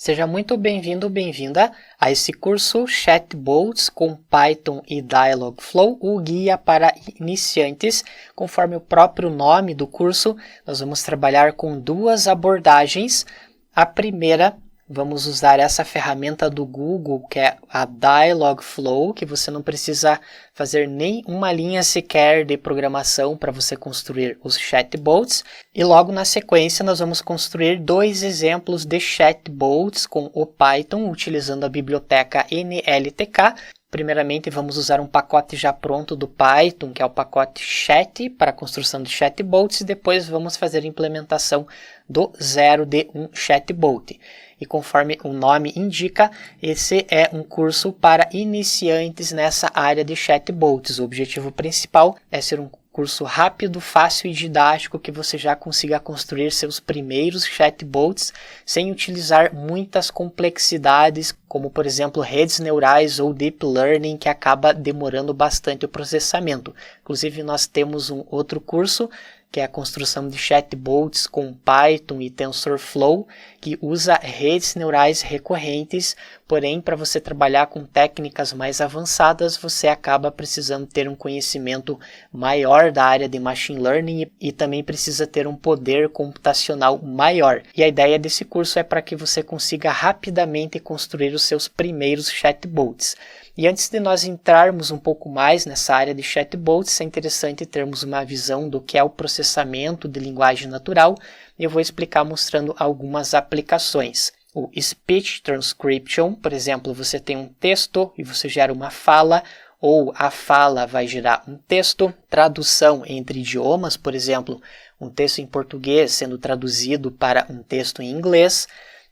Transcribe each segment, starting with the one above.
Seja muito bem-vindo, bem-vinda a esse curso Chatbots com Python e Dialogflow, o guia para iniciantes. Conforme o próprio nome do curso, nós vamos trabalhar com duas abordagens. A primeira, vamos usar essa ferramenta do Google, que é a Dialogflow, que você não precisa fazer nem uma linha sequer de programação para você construir os chatbots. E logo na sequência nós vamos construir dois exemplos de chatbots com o Python, utilizando a biblioteca NLTK. Primeiramente vamos usar um pacote já pronto do Python, que é o pacote chat, para a construção de chatbots, e depois vamos fazer a implementação do zero de um chatbot. E conforme o nome indica, esse é um curso para iniciantes nessa área de chatbots. O objetivo principal é ser um curso rápido, fácil e didático, que você já consiga construir seus primeiros chatbots sem utilizar muitas complexidades, como por exemplo redes neurais ou deep learning, que acaba demorando bastante o processamento. Inclusive nós temos um outro curso, que é a construção de chatbots com Python e TensorFlow, que usa redes neurais recorrentes, porém, para você trabalhar com técnicas mais avançadas, você acaba precisando ter um conhecimento maior da área de Machine Learning e também precisa ter um poder computacional maior. E a ideia desse curso é para que você consiga rapidamente construir os seus primeiros chatbots. E antes de nós entrarmos um pouco mais nessa área de chatbots, é interessante termos uma visão do que é o processamento de linguagem natural. Eu vou explicar mostrando algumas aplicações. O Speech Transcription, por exemplo, você tem um texto e você gera uma fala, ou a fala vai gerar um texto. Tradução entre idiomas, por exemplo, um texto em português sendo traduzido para um texto em inglês.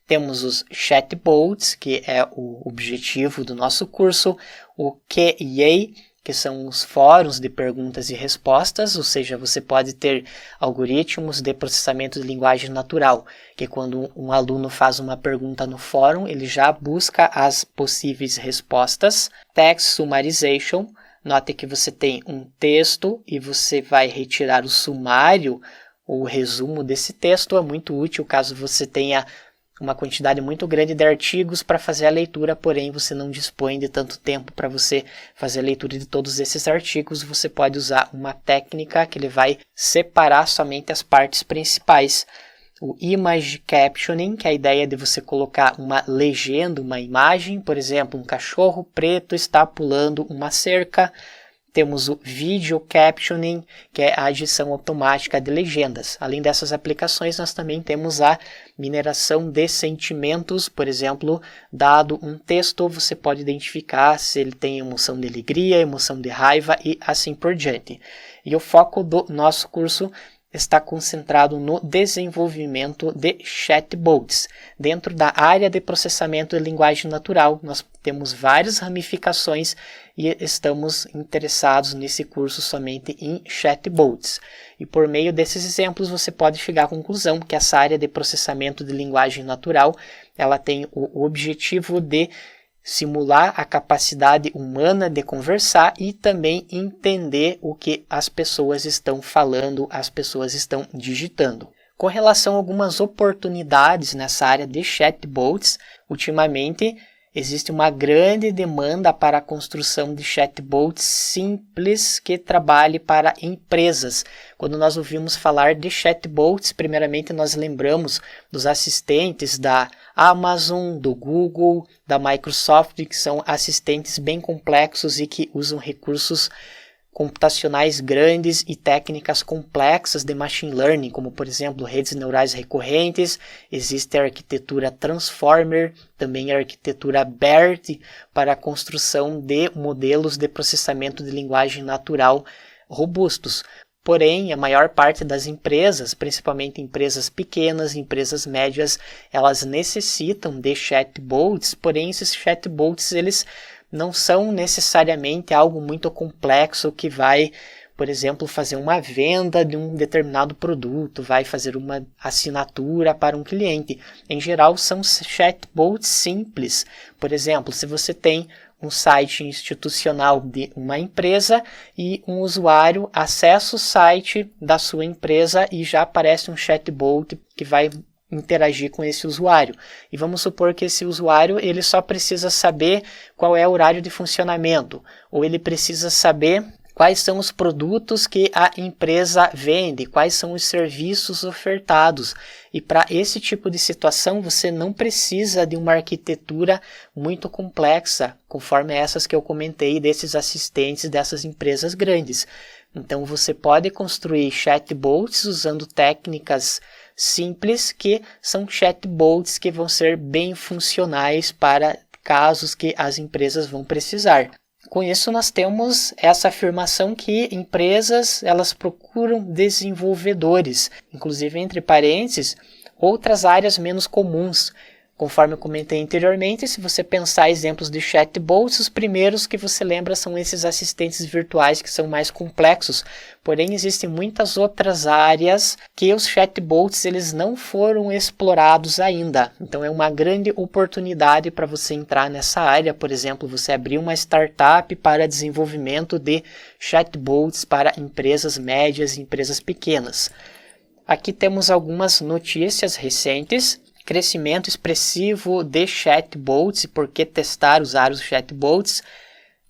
Temos os chatbots, que é o objetivo do nosso curso, o Q&A, que são os fóruns de perguntas e respostas, ou seja, você pode ter algoritmos de processamento de linguagem natural, que quando um aluno faz uma pergunta no fórum, ele já busca as possíveis respostas. Text Summarization, note que você tem um texto e você vai retirar o sumário, ou o resumo desse texto. É muito útil caso você tenha uma quantidade muito grande de artigos para fazer a leitura, porém você não dispõe de tanto tempo para você fazer a leitura de todos esses artigos. Você pode usar uma técnica que ele vai separar somente as partes principais. O Image Captioning, que é a ideia de você colocar uma legenda, uma imagem, por exemplo, um cachorro preto está pulando uma cerca. Temos o Video Captioning, que é a adição automática de legendas. Além dessas aplicações, nós também temos a mineração de sentimentos. Por exemplo, dado um texto, você pode identificar se ele tem emoção de alegria, emoção de raiva e assim por diante. E o foco do nosso curso está concentrado no desenvolvimento de chatbots. Dentro da área de processamento de linguagem natural, nós temos várias ramificações e estamos interessados nesse curso somente em chatbots. E por meio desses exemplos você pode chegar à conclusão que essa área de processamento de linguagem natural, ela tem o objetivo de simular a capacidade humana de conversar e também entender o que as pessoas estão falando, as pessoas estão digitando. Com relação a algumas oportunidades nessa área de chatbots, ultimamente existe uma grande demanda para a construção de chatbots simples que trabalhe para empresas. Quando nós ouvimos falar de chatbots, primeiramente nós lembramos dos assistentes da Amazon, do Google, da Microsoft, que são assistentes bem complexos e que usam recursos computacionais grandes e técnicas complexas de machine learning, como por exemplo redes neurais recorrentes. Existe a arquitetura Transformer, também a arquitetura BERT para a construção de modelos de processamento de linguagem natural robustos. Porém, a maior parte das empresas, principalmente empresas pequenas, empresas médias, elas necessitam de chatbots, porém esses chatbots eles não são necessariamente algo muito complexo que vai, por exemplo, fazer uma venda de um determinado produto, vai fazer uma assinatura para um cliente. Em geral, são chatbots simples. Por exemplo, se você tem um site institucional de uma empresa e um usuário acessa o site da sua empresa e já aparece um chatbot que vai interagir com esse usuário. E vamos supor que esse usuário ele só precisa saber qual é o horário de funcionamento, ou ele precisa saber quais são os produtos que a empresa vende, quais são os serviços ofertados. E para esse tipo de situação, você não precisa de uma arquitetura muito complexa, conforme essas que eu comentei desses assistentes dessas empresas grandes. Então, você pode construir chatbots usando técnicas simples, que são chatbots que vão ser bem funcionais para casos que as empresas vão precisar. Com isso, nós temos essa afirmação que empresas elas procuram desenvolvedores, inclusive entre parênteses, outras áreas menos comuns. Conforme eu comentei anteriormente, se você pensar exemplos de chatbots, os primeiros que você lembra são esses assistentes virtuais que são mais complexos. Porém, existem muitas outras áreas que os chatbots eles não foram explorados ainda. Então, é uma grande oportunidade para você entrar nessa área. Por exemplo, você abrir uma startup para desenvolvimento de chatbots para empresas médias e empresas pequenas. Aqui temos algumas notícias recentes. Crescimento expressivo de chatbots, por que testar usar os chatbots?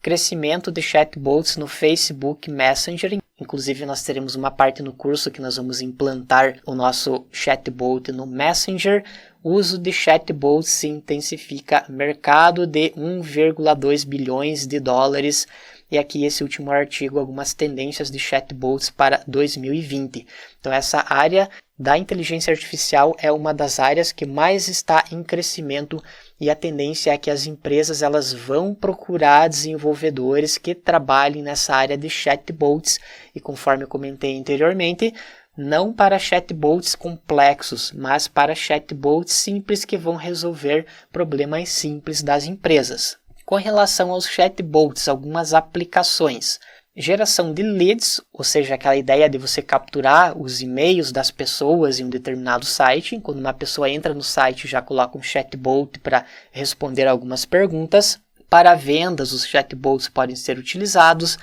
Crescimento de chatbots no Facebook Messenger. Inclusive, nós teremos uma parte no curso que nós vamos implantar o nosso chatbot no Messenger. Uso de chatbots se intensifica, mercado de 1,2 bilhões de dólares. E aqui esse último artigo, algumas tendências de chatbots para 2020. Então, essa área da inteligência artificial é uma das áreas que mais está em crescimento e a tendência é que as empresas elas vão procurar desenvolvedores que trabalhem nessa área de chatbots e conforme eu comentei anteriormente, não para chatbots complexos, mas para chatbots simples que vão resolver problemas simples das empresas. Com relação aos chatbots, algumas aplicações. Geração de leads, ou seja, aquela ideia de você capturar os e-mails das pessoas em um determinado site. Quando uma pessoa entra no site, já coloca um chatbot para responder algumas perguntas. Para vendas, os chatbots podem ser utilizados.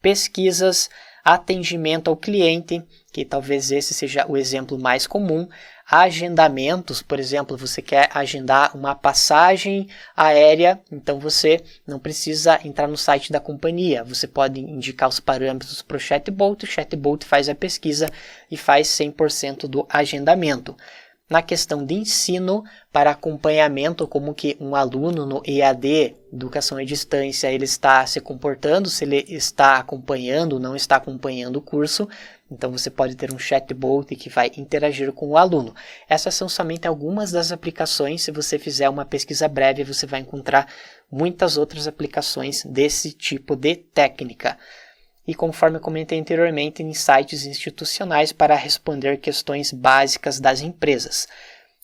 Pesquisas, atendimento ao cliente, que talvez esse seja o exemplo mais comum. Agendamentos, por exemplo, você quer agendar uma passagem aérea, então você não precisa entrar no site da companhia, você pode indicar os parâmetros para o chatbot faz a pesquisa e faz 100% do agendamento. Na questão de ensino, para acompanhamento, como que um aluno no EAD, educação à distância, ele está se comportando, se ele está acompanhando ou não está acompanhando o curso. Então você pode ter um chatbot que vai interagir com o aluno. Essas são somente algumas das aplicações. Se você fizer uma pesquisa breve, você vai encontrar muitas outras aplicações desse tipo de técnica. E conforme eu comentei anteriormente, em sites institucionais para responder questões básicas das empresas.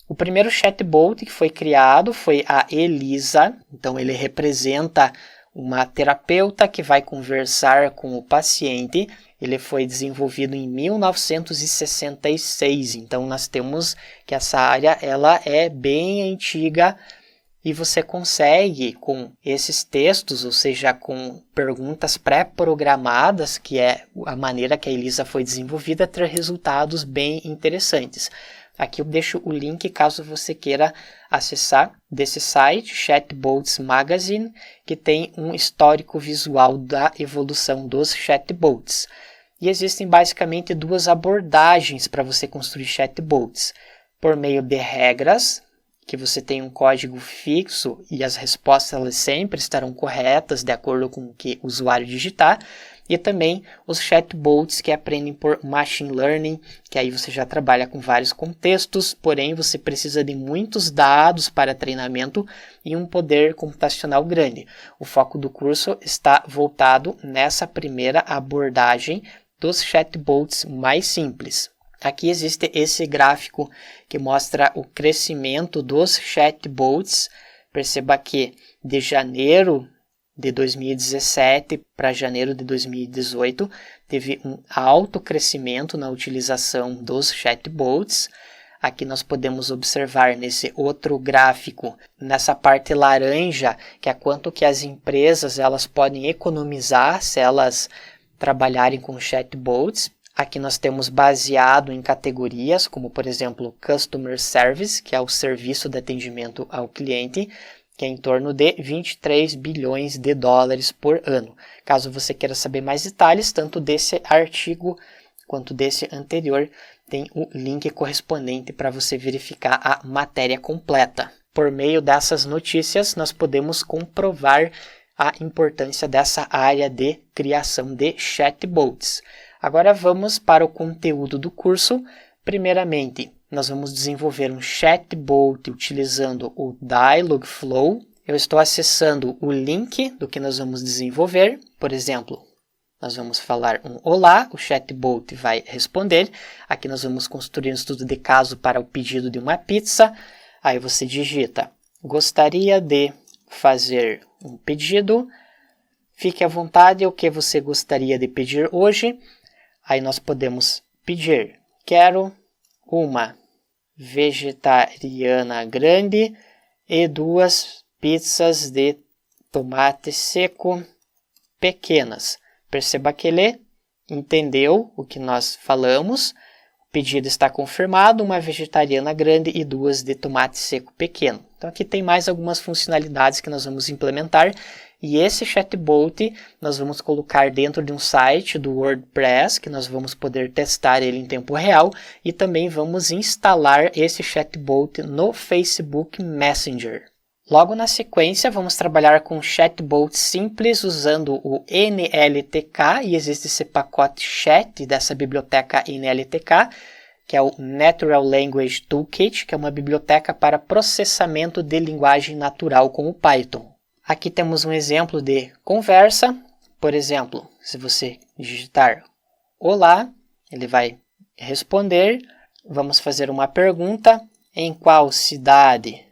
O primeiro chatbot que foi criado foi a Elisa. Então ele representa uma terapeuta que vai conversar com o paciente. Ele foi desenvolvido em 1966, então nós temos que essa área ela é bem antiga e você consegue com esses textos, ou seja, com perguntas pré-programadas, que é a maneira que a Elisa foi desenvolvida, ter resultados bem interessantes. Aqui eu deixo o link caso você queira acessar desse site, Chatbots Magazine, que tem um histórico visual da evolução dos chatbots. E existem basicamente duas abordagens para você construir chatbots. Por meio de regras, que você tem um código fixo e as respostas elas sempre estarão corretas de acordo com o que o usuário digitar. E também os chatbots que aprendem por machine learning, que aí você já trabalha com vários contextos, porém você precisa de muitos dados para treinamento e um poder computacional grande. O foco do curso está voltado nessa primeira abordagem dos chatbots mais simples. Aqui existe esse gráfico que mostra o crescimento dos chatbots. Perceba que de janeiro de 2017 para janeiro de 2018 teve um alto crescimento na utilização dos chatbots. Aqui nós podemos observar nesse outro gráfico, nessa parte laranja, que é quanto que as empresas elas podem economizar se elas trabalharem com chatbots. Aqui nós temos baseado em categorias, como por exemplo Customer Service, que é o serviço de atendimento ao cliente, que é em torno de 23 bilhões de dólares por ano. Caso você queira saber mais detalhes, tanto desse artigo quanto desse anterior, tem o link correspondente para você verificar a matéria completa. Por meio dessas notícias, nós podemos comprovar a importância dessa área de criação de chatbots. Agora vamos para o conteúdo do curso. Primeiramente, nós vamos desenvolver um chatbot utilizando o Dialogflow. Eu estou acessando o link do que nós vamos desenvolver. Por exemplo, nós vamos falar um olá, o chatbot vai responder. Aqui nós vamos construir um estudo de caso para o pedido de uma pizza. Aí você digita, gostaria de fazer um pedido. Fique à vontade, o que você gostaria de pedir hoje? Aí nós podemos pedir, quero uma vegetariana grande e 2 pizzas de tomate seco pequenas. Perceba que ele entendeu o que nós falamos. O pedido está confirmado, uma vegetariana grande e 2 de tomate seco pequeno. Então aqui tem mais algumas funcionalidades que nós vamos implementar. E esse chatbot nós vamos colocar dentro de um site do WordPress, que nós vamos poder testar ele em tempo real. E também vamos instalar esse chatbot no Facebook Messenger. Logo na sequência, vamos trabalhar com chatbot simples usando o NLTK. E existe esse pacote chat dessa biblioteca NLTK, que é o Natural Language Toolkit, que é uma biblioteca para processamento de linguagem natural com o Python. Aqui temos um exemplo de conversa. Por exemplo, se você digitar olá, ele vai responder. Vamos fazer uma pergunta. Em qual cidade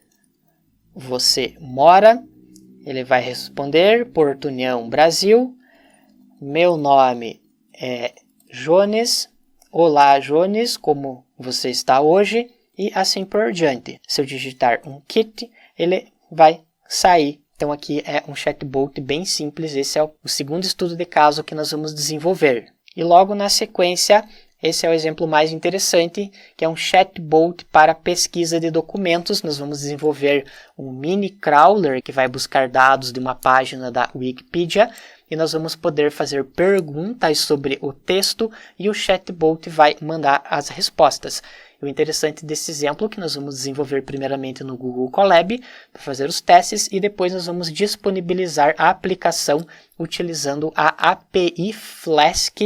você mora? Ele vai responder, Porto União, Brasil. Meu nome é Jones. Olá, Jones, como você está hoje? E assim por diante. Se eu digitar um kit, ele vai sair. Então aqui é um chatbot bem simples, esse é o segundo estudo de caso que nós vamos desenvolver. E logo na sequência, esse é o exemplo mais interessante, que é um chatbot para pesquisa de documentos. Nós vamos desenvolver um mini crawler que vai buscar dados de uma página da Wikipedia e nós vamos poder fazer perguntas sobre o texto e o chatbot vai mandar as respostas. O interessante desse exemplo é que nós vamos desenvolver primeiramente no Google Colab para fazer os testes e depois nós vamos disponibilizar a aplicação utilizando a API Flask,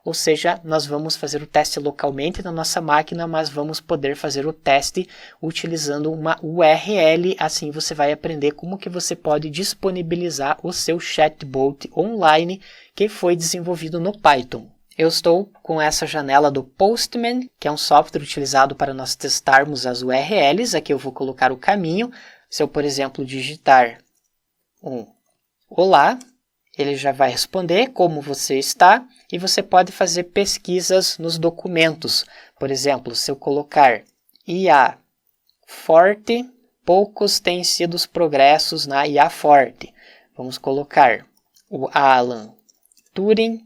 ou seja, nós vamos fazer o teste localmente na nossa máquina, mas vamos poder fazer o teste utilizando uma URL, assim você vai aprender como que você pode disponibilizar o seu chatbot online que foi desenvolvido no Python. Eu estou com essa janela do Postman, que é um software utilizado para nós testarmos as URLs. Aqui eu vou colocar o caminho. Se eu, por exemplo, digitar um olá, ele já vai responder como você está e você pode fazer pesquisas nos documentos. Por exemplo, se eu colocar IA Forte, poucos têm sido os progressos na IA Forte. Vamos colocar o Alan Turing.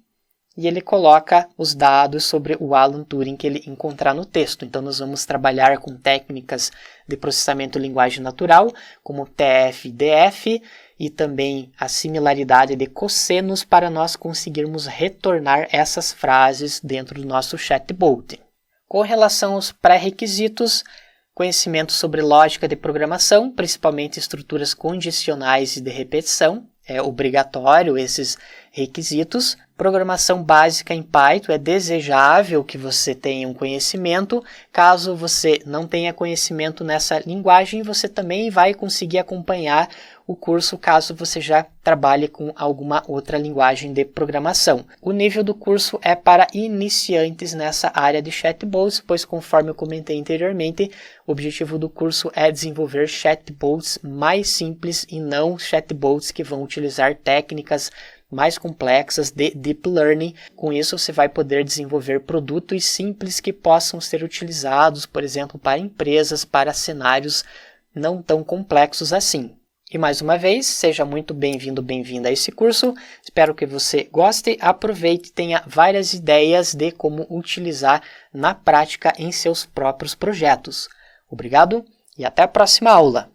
E ele coloca os dados sobre o Alan Turing que ele encontrar no texto. Então, nós vamos trabalhar com técnicas de processamento de linguagem natural, como TF-DF, e também a similaridade de cossenos para nós conseguirmos retornar essas frases dentro do nosso chatbot. Com relação aos pré-requisitos, conhecimento sobre lógica de programação, principalmente estruturas condicionais e de repetição, é obrigatório esses requisitos. Programação básica em Python, é desejável que você tenha um conhecimento. Caso você não tenha conhecimento nessa linguagem, você também vai conseguir acompanhar o curso caso você já trabalhe com alguma outra linguagem de programação. O nível do curso é para iniciantes nessa área de chatbots, pois conforme eu comentei anteriormente, o objetivo do curso é desenvolver chatbots mais simples e não chatbots que vão utilizar técnicas mais complexas de Deep Learning. Com isso, você vai poder desenvolver produtos simples que possam ser utilizados, por exemplo, para empresas, para cenários não tão complexos assim. E mais uma vez, seja muito bem-vindo, bem-vinda a esse curso. Espero que você goste, aproveite e tenha várias ideias de como utilizar na prática em seus próprios projetos. Obrigado e até a próxima aula!